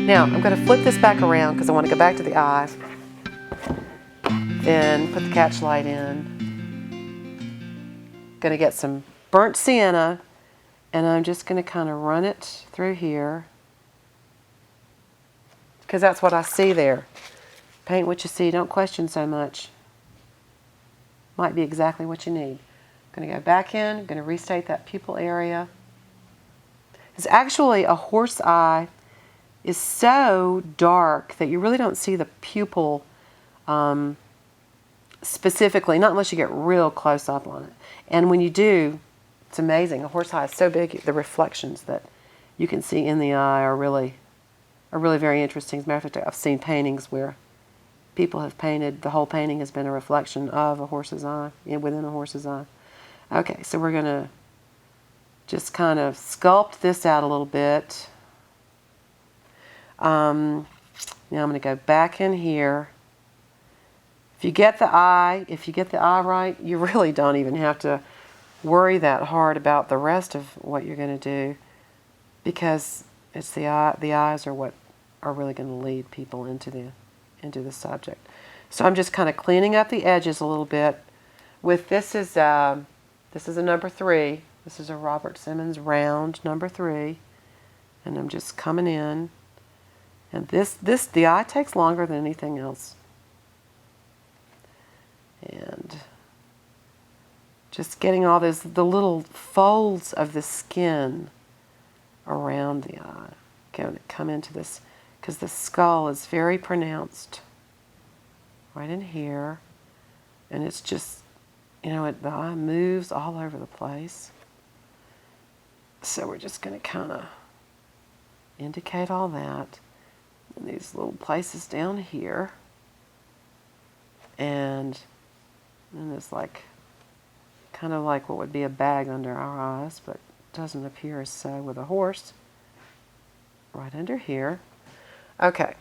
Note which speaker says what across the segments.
Speaker 1: Now, I'm going to flip this back around because I want to go back to the eye. Then put the catch light in. Going to get some burnt sienna, and I'm just going to kind of run it through here because that's what I see there. Paint what you see, don't question so much. Might be exactly what you need. I'm going to go back in, I'm going to restate that pupil area. It's actually a horse eye is so dark that you really don't see the pupil specifically, not unless you get real close up on it. And when you do, it's amazing. A horse eye is so big, the reflections that you can see in the eye are really very interesting. As a matter of fact, I've seen paintings where people have painted, the whole painting has been a reflection of a horse's eye, within a horse's eye. Okay, so we're going to just kind of sculpt this out a little bit. Now I'm going to go back in here. If you get the eye right, you really don't even have to worry that hard about the rest of what you're going to do, because it's the eyes are what are really going to lead people into the subject. So I'm just kind of cleaning up the edges a little bit. With this is a number 3. This is a Robert Simmons round number 3, and I'm just coming in. And the eye takes longer than anything else. And just getting all the little folds of the skin around the eye. Going to come into this, because the skull is very pronounced right in here. And it's just, the eye moves all over the place. So we're just going to kind of indicate all that. And these little places down here. And it's kind of like what would be a bag under our eyes, but doesn't appear as so with a horse. Right under here. Okay.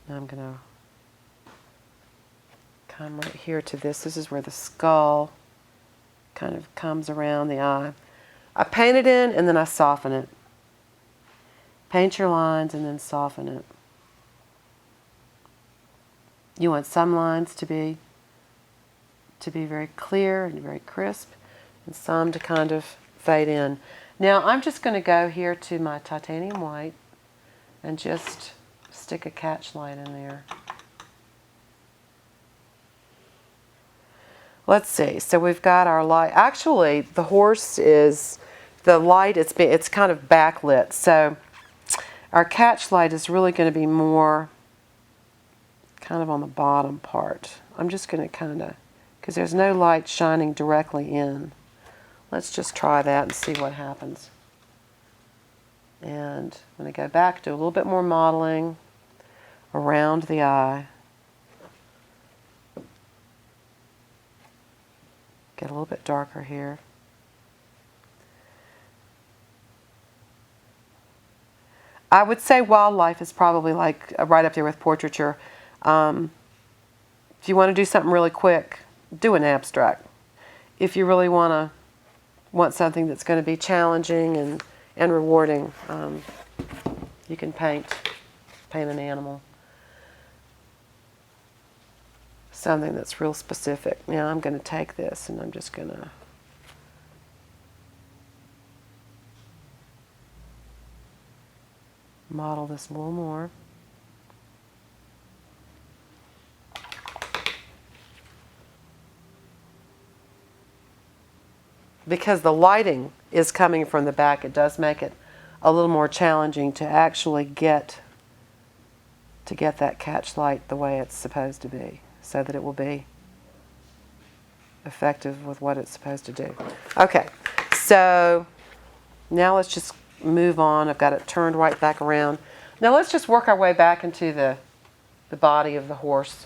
Speaker 1: Now I'm going to come right here to this. This is where the skull kind of comes around the eye. I paint it in and then I soften it. Paint your lines and then soften it. You want some lines to be very clear and very crisp, and some to kind of fade in. Now I'm just going to go here to my titanium white and just stick a catch light in there. Let's see. So we've got our light. Actually, the horse is the light. It's kind of backlit. So our catch light is really going to be more kind of on the bottom part. I'm just going to kind of, because there's no light shining directly in. Let's just try that and see what happens. And I'm going to go back, do a little bit more modeling around the eye. Get a little bit darker here. I would say wildlife is probably like right up there with portraiture. If you want to do something really quick, do an abstract. If you really want something that's going to be challenging and rewarding, you can paint an animal. Something that's real specific. Now I'm going to take this and I'm just going to model this a little more. Because the lighting is coming from the back, it does make it a little more challenging to actually get that catch light the way it's supposed to be, so that it will be effective with what it's supposed to do. Okay, so now let's just move on. I've got it turned right back around. Now let's just work our way back into the body of the horse.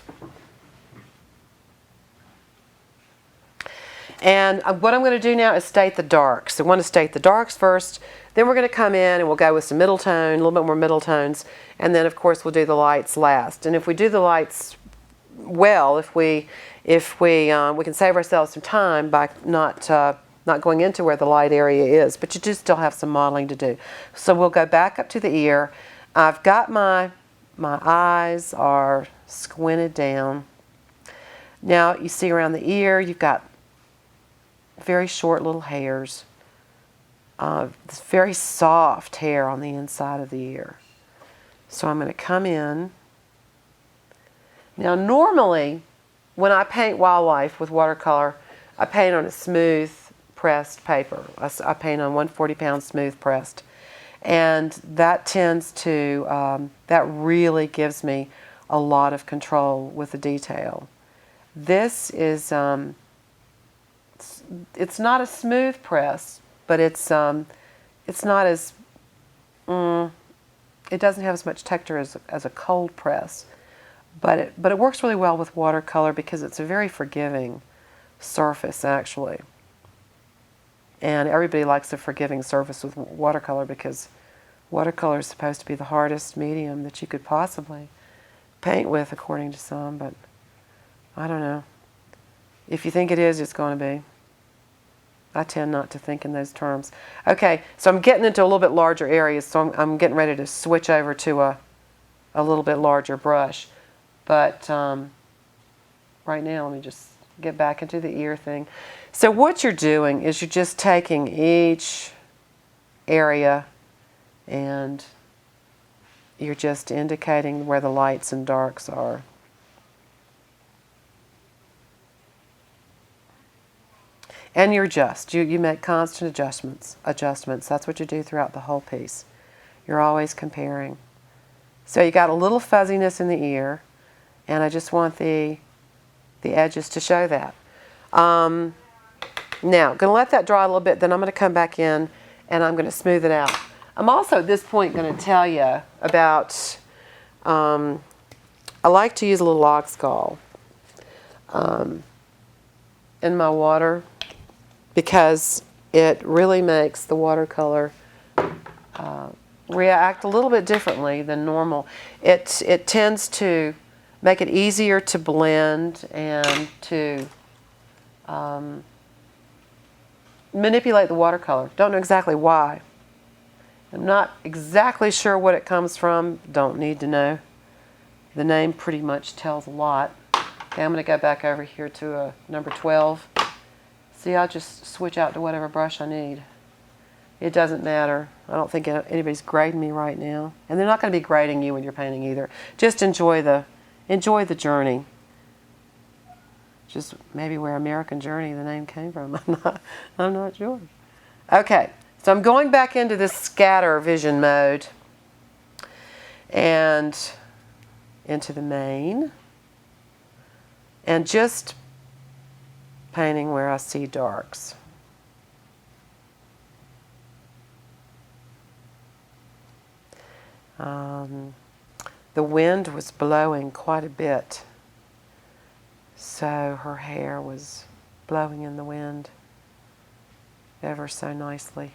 Speaker 1: And what I'm going to do now is state the darks. So I want to state the darks first, then we're going to come in and we'll go with some middle tone, a little bit more middle tones, and then of course we'll do the lights last. And if we do the lights well, if we can save ourselves some time by not not going into where the light area is, but you do still have some modeling to do. So we'll go back up to the ear. I've got my eyes are squinted down. Now you see around the ear, you've got very short little hairs. This very soft hair on the inside of the ear. So I'm going to come in. Now normally, when I paint wildlife with watercolor, I paint on a smooth pressed paper. I paint on 140-pound smooth pressed. And that tends to, that really gives me a lot of control with the detail. This is, it's not a smooth press, but it's not as, it doesn't have as much texture as a cold press. But it works really well with watercolor because it's a very forgiving surface, actually. And everybody likes a forgiving surface with watercolor because watercolor is supposed to be the hardest medium that you could possibly paint with, according to some, but I don't know. If you think it is, it's going to be. I tend not to think in those terms. Okay, so I'm getting into a little bit larger areas, so I'm getting ready to switch over to a little bit larger brush. But right now, let me just get back into the ear thing. So what you're doing is you're just taking each area and you're just indicating where the lights and darks are. And you adjust. You make constant adjustments. That's what you do throughout the whole piece. You're always comparing. So you got a little fuzziness in the ear, and I just want the edges to show that. Now, I'm going to let that dry a little bit, then I'm going to come back in and I'm going to smooth it out. I'm also at this point going to tell you about, I like to use a little oxgall in my water because it really makes the watercolor react a little bit differently than normal. It tends to make it easier to blend and to manipulate the watercolor. Don't know exactly why. I'm not exactly sure what it comes from. Don't need to know. The name pretty much tells a lot. Okay, I'm going to go back over here to number 12. See, I'll just switch out to whatever brush I need. It doesn't matter. I don't think anybody's grading me right now. And they're not going to be grading you when you're painting either. Just enjoy the journey. Just maybe where American Journey, the name came from. I'm not sure. Okay, so I'm going back into this scatter vision mode and into the main and just painting where I see darks. The wind was blowing quite a bit, so her hair was blowing in the wind ever so nicely.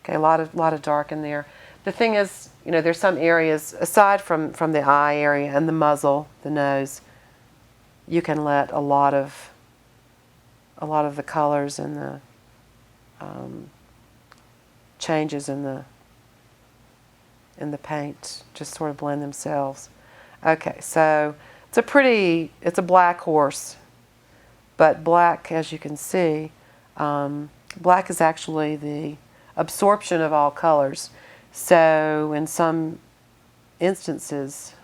Speaker 1: Okay, a lot of dark in there. The thing is, you know, there's some areas aside from the eye area and the muzzle, the nose, you can let a lot of the colors and the changes in the paint just sort of blend themselves. Okay, so it's a black horse, but black, as you can see, black is actually the absorption of all colors. So in some instances,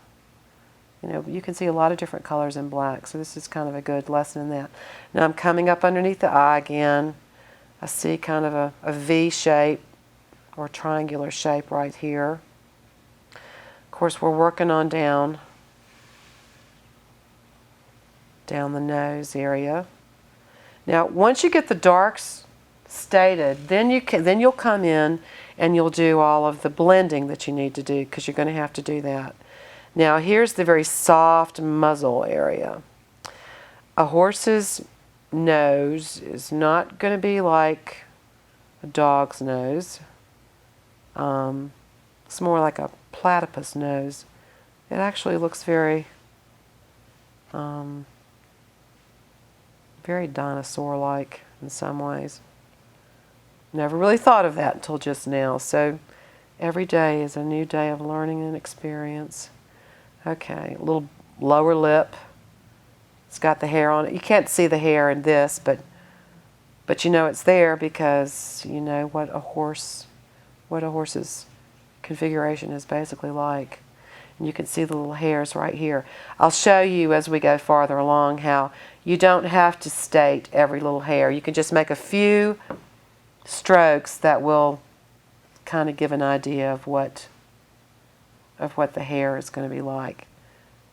Speaker 1: you know, you can see a lot of different colors in black. So this is kind of a good lesson in that. Now I'm coming up underneath the eye again. I see kind of a V shape or triangular shape right here. Of course, we're working on down the nose area. Now, once you get the darks stated, then you'll come in and you'll do all of the blending that you need to do, because you're going to have to do that. Now, here's the very soft muzzle area. A horse's nose is not going to be like a dog's nose. It's more like a platypus nose. It actually looks very very dinosaur-like in some ways. Never really thought of that until just now. So every day is a new day of learning and experience. Okay, a little lower lip. It's got the hair on it. You can't see the hair in this, but you know it's there because you know what a horse's configuration is basically like. And you can see the little hairs right here. I'll show you as we go farther along how you don't have to state every little hair. You can just make a few strokes that will kind of give an idea of what the hair is going to be like.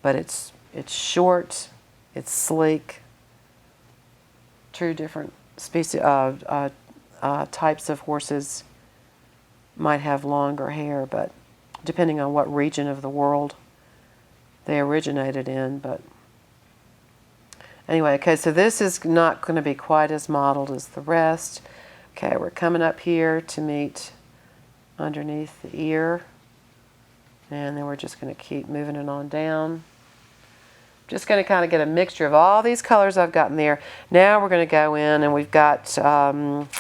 Speaker 1: But it's short, it's sleek. Two different species types of horses might have longer hair, but depending on what region of the world they originated in. But anyway, okay, so this is not going to be quite as modeled as the rest. Okay, we're coming up here to meet underneath the ear, and then we're just going to keep moving it on down. Just going to kind of get a mixture of all these colors I've gotten there. Now we're going to go in and we've got,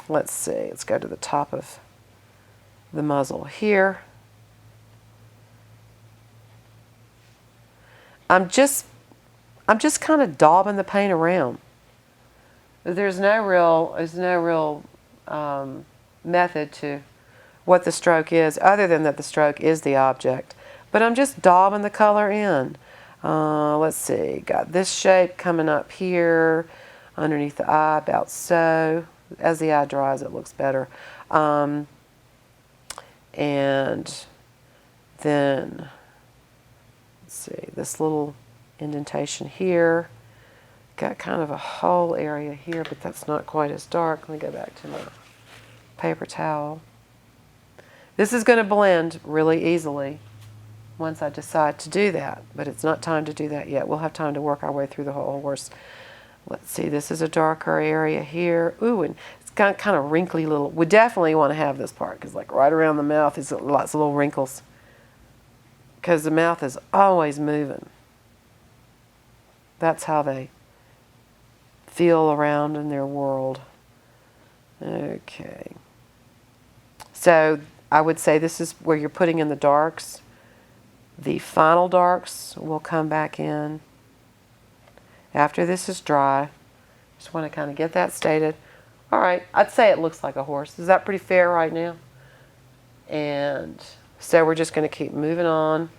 Speaker 1: let's see, let's go to the top of the muzzle here. I'm just kind of daubing the paint around. There's no real method to what the stroke is, other than that the stroke is the object. But I'm just daubing the color in. Let's see, got this shape coming up here, underneath the eye, about so. As the eye dries, it looks better. And then, let's see, this little indentation here. Got kind of a whole area here, but that's not quite as dark. Let me go back to my paper towel. This is going to blend really easily once I decide to do that, but it's not time to do that yet. We'll have time to work our way through the whole horse. Let's see, this is a darker area here. Ooh, and it's got kind of wrinkly little, we definitely want to have this part, because like right around the mouth is lots of little wrinkles, because the mouth is always moving. That's how they feel around in their world. Okay. So I would say this is where you're putting in the darks. The final darks will come back in after this is dry. Just want to kind of get that stated. All right, I'd say it looks like a horse. Is that pretty fair right now? And so we're just going to keep moving on.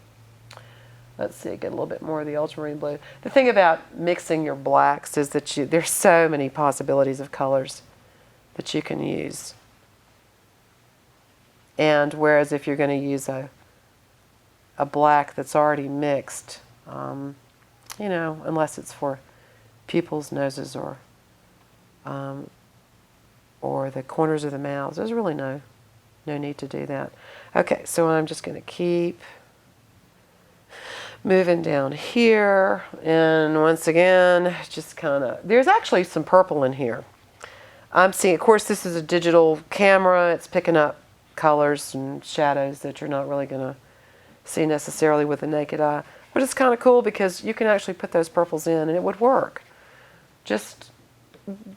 Speaker 1: Let's see, get a little bit more of the ultramarine blue. The thing about mixing your blacks is that there's so many possibilities of colors that you can use. And whereas if you're going to use a black that's already mixed, you know, unless it's for pupils, noses, or the corners of the mouths, there's really no need to do that. Okay, so I'm just going to keep moving down here, and once again, just kind of, there's actually some purple in here. I'm seeing, of course, this is a digital camera. It's picking up colors and shadows that you're not really going to see necessarily with the naked eye. But it's kind of cool because you can actually put those purples in and it would work. Just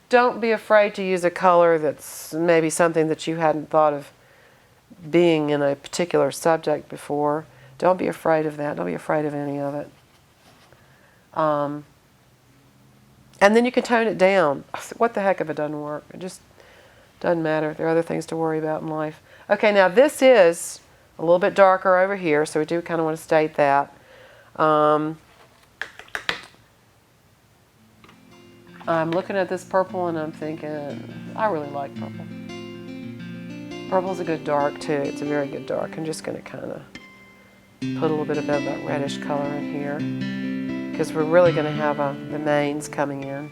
Speaker 1: don't be afraid to use a color that's maybe something that you hadn't thought of being in a particular subject before. Don't be afraid of that. Don't be afraid of any of it. And then you can tone it down. What the heck if it doesn't work? It just doesn't matter. There are other things to worry about in life. Okay, now this is a little bit darker over here, so we do kind of want to state that. I'm looking at this purple and I'm thinking, I really like purple. Purple's a good dark too. It's a very good dark. I'm just going to kind of put a little bit of that reddish color in here, because we're really going to have the manes coming in.